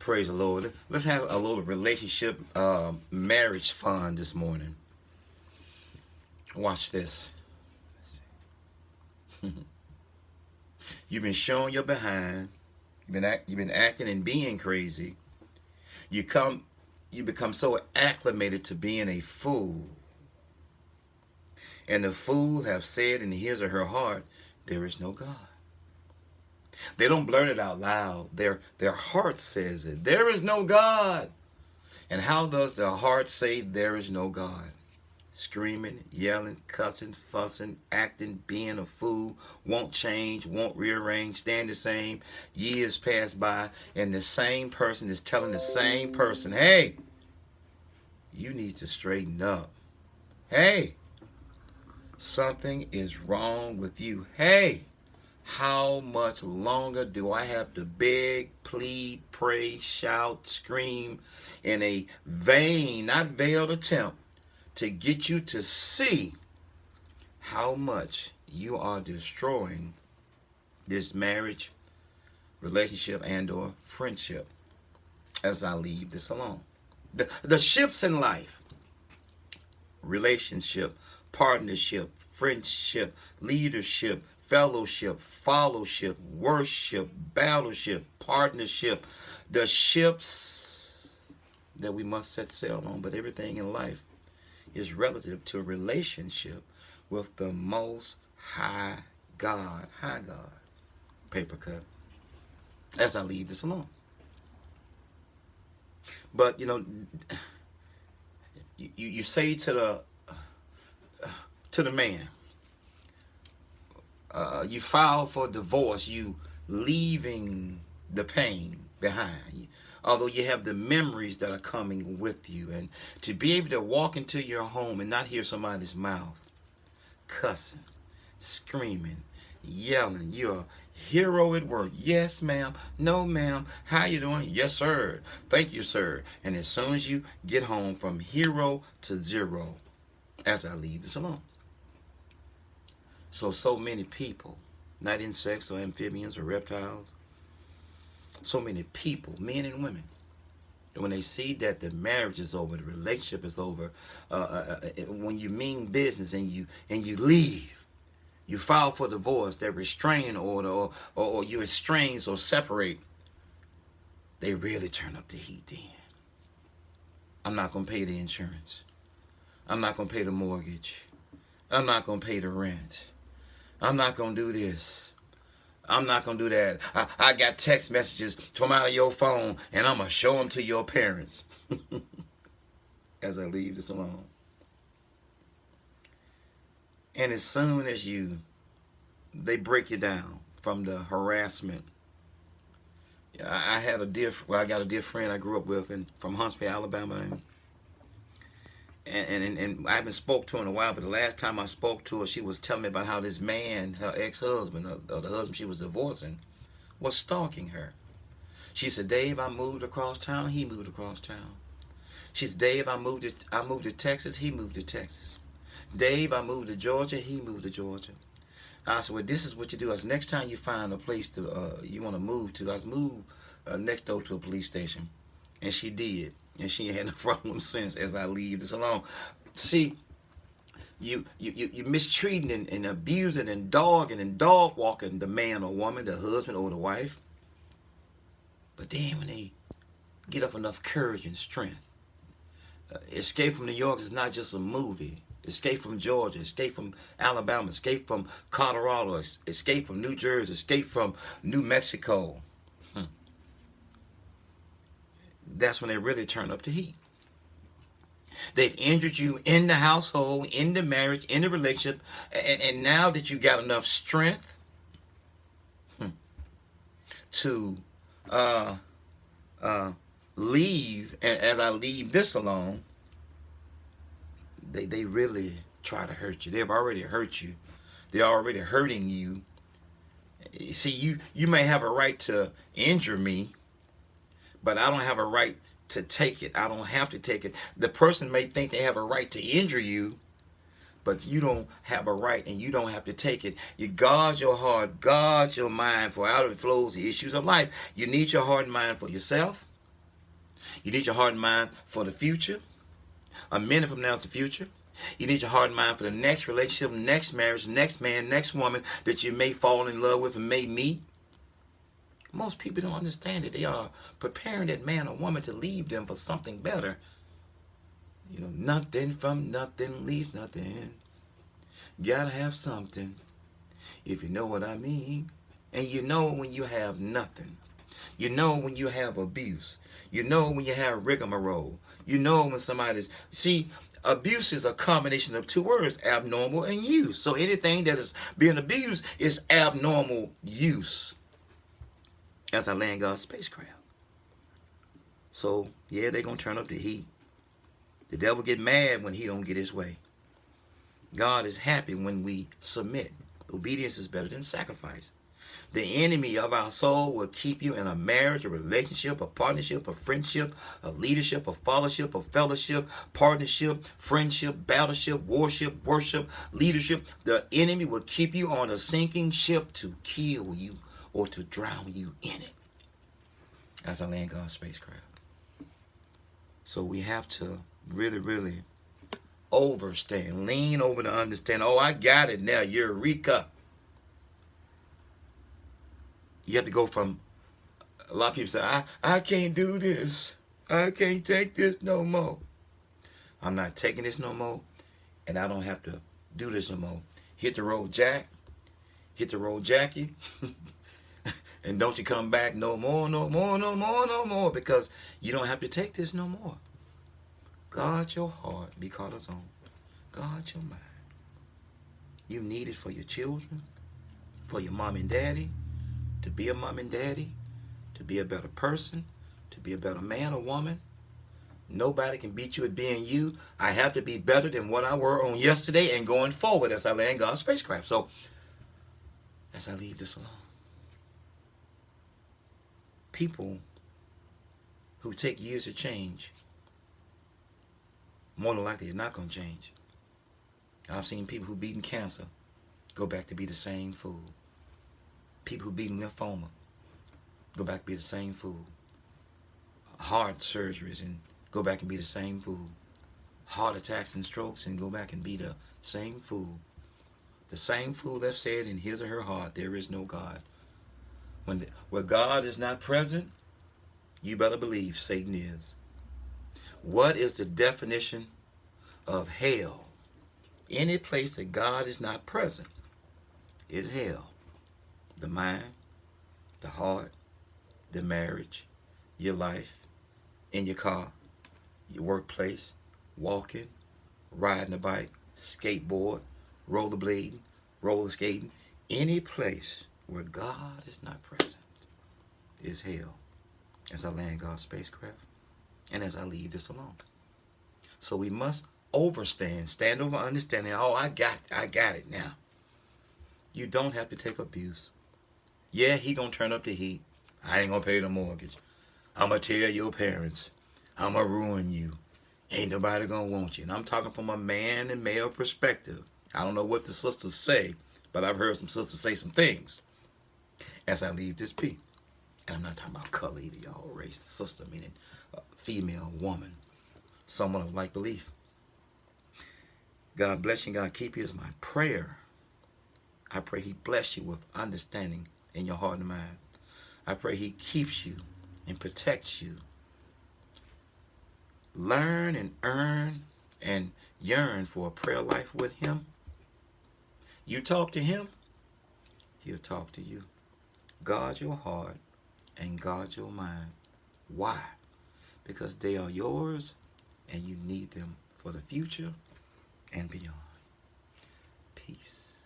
Praise the Lord. Let's have a little relationship marriage fun this morning. Watch this. You've been showing your behind. You've been acting and being crazy. You become so acclimated to being a fool. And the fool have said in his or her heart, there is no God. They don't blurt it out loud. Their heart says it. There is no God. And how does the heart say there is no God? Screaming, yelling, cussing, fussing, acting, being a fool, won't change, won't rearrange, stand the same. Years pass by, and the same person is telling the same person, hey, you need to straighten up. Hey, something is wrong with you. Hey, how much longer do I have to beg, plead, pray, shout, scream in a vain, not veiled attempt to get you to see how much you are destroying this marriage, relationship, and or friendship as I leave this alone? The ships in life: relationship, partnership, friendship, leadership, fellowship, fellowship, worship, battleship, partnership, the ships that we must set sail on. But everything in life is relative to a relationship with the Most High God. High God. Paper cut. As I leave this alone. But, you say to the man, you file for divorce, you leaving the pain behind, although you have the memories that are coming with you. And to be able to walk into your home and not hear somebody's mouth cussing, screaming, yelling, you're a hero at work. Yes, ma'am. No, ma'am. How you doing? Yes, sir. Thank you, sir. And as soon as you get home, from hero to zero, as I leave this alone. So many people, not insects or amphibians or reptiles, so many people, men and women, when they see that the marriage is over, the relationship is over, when you mean business and you leave, you file for divorce, that restraining order, or you estrange or separate, they really turn up the heat then. I'm not going to pay the insurance. I'm not going to pay the mortgage. I'm not going to pay the rent. I'm not going to do this. I'm not going to do that. I got text messages from out of your phone, and I'm going to show them to your parents as I leave this alone. And as soon as they break you down from the harassment. I got a dear friend I grew up with from Huntsville, Alabama, and I haven't spoke to her in a while, but the last time I spoke to her, she was telling me about how this man, her ex-husband, or the husband she was divorcing, was stalking her. She said, Dave, I moved across town, he moved across town. She said, Dave, I moved to Texas, he moved to Texas. Dave, I moved to Georgia, he moved to Georgia. I said, well, this is what you do. I said, next time you find a place you want to move to, I said, move next door to a police station. And she did. And she had no problem since as I leave this alone. See, you mistreating and abusing and dogging and dog walking the man or woman, the husband or the wife. But then when they get up enough courage and strength, Escape from New York is not just a movie. Escape from Georgia, escape from Alabama, escape from Colorado, escape from New Jersey, escape from New Mexico. That's when they really turn up the heat. They've injured you in the household, in the marriage, in the relationship, and now that you got enough strength to leave, and as I leave this alone, they really try to hurt you. They've already hurt you. They're already hurting you. See, you may have a right to injure me, but I don't have a right to take it. I don't have to take it. The person may think they have a right to injure you, but you don't have a right and you don't have to take it. You guard your heart, guard your mind, for out of it flows the issues of life. You need your heart and mind for yourself. You need your heart and mind for the future. A minute from now is the future. You need your heart and mind for the next relationship, next marriage, next man, next woman that you may fall in love with and may meet. Most people don't understand it. They are preparing that man or woman to leave them for something better. You know, nothing from nothing leaves nothing. Gotta have something, if you know what I mean. And you know when you have nothing. You know when you have abuse. You know when you have rigmarole. You know when somebody's... See, abuse is a combination of two words, abnormal and use. So anything that is being abused is abnormal use. As I land God's spacecraft. So, yeah, they're going to turn up the heat. The devil get mad when he don't get his way. God is happy when we submit. Obedience is better than sacrifice. The enemy of our soul will keep you in a marriage, a relationship, a partnership, a friendship, a leadership, a fellowship, partnership, friendship, battleship, worship, leadership. The enemy will keep you on a sinking ship to kill you or to drown you in it. As I land God's spacecraft. So we have to really overstand, lean over to understand. Oh, I got it now, Eureka. You have to go from, a lot of people say, I can't do this. I can't take this no more. I'm not taking this no more, and I don't have to do this no more. Hit the road, Jack. Hit the road, Jackie. And don't you come back no more, because you don't have to take this no more. Guard your heart, be caught his own. Guard your mind. You need it for your children, for your mom and daddy, to be a mom and daddy, to be a better person, to be a better man or woman. Nobody can beat you at being you. I have to be better than what I were on yesterday and going forward as I land God's spacecraft. So, as I leave this alone, people who take years to change, more than likely, are not going to change. I've seen people who beaten cancer go back to be the same fool. People who beaten lymphoma go back to be the same fool. Heart surgeries and go back and be the same fool. Heart attacks and strokes and go back and be the same fool. The same fool that said in his or her heart, there is no God. Where God is not present, you better believe Satan is. What is the definition of hell? Any place that God is not present is hell. The mind, the heart, the marriage, your life, in your car, your workplace, walking, riding a bike, skateboard, rollerblading, roller skating. Any place where God is not present is hell. As I land God's spacecraft and as I leave this alone. So we must stand over understanding. Oh, I got it now. You don't have to take abuse. Yeah, he gonna turn up the heat. I ain't gonna pay the mortgage. I'm gonna tell your parents. I'm gonna ruin you. Ain't nobody gonna want you. And I'm talking from a man and male perspective. I don't know what the sisters say, but I've heard some sisters say some things. As I leave this peak. And I'm not talking about color either, y'all. Race, sister, meaning female, woman. Someone of like belief. God bless you, God keep you is my prayer. I pray he bless you with understanding in your heart and mind. I pray he keeps you and protects you. Learn and earn and yearn for a prayer life with him. You talk to him, he'll talk to you. Guard your heart and guard your mind. Why? Because they are yours and you need them for the future and beyond. Peace.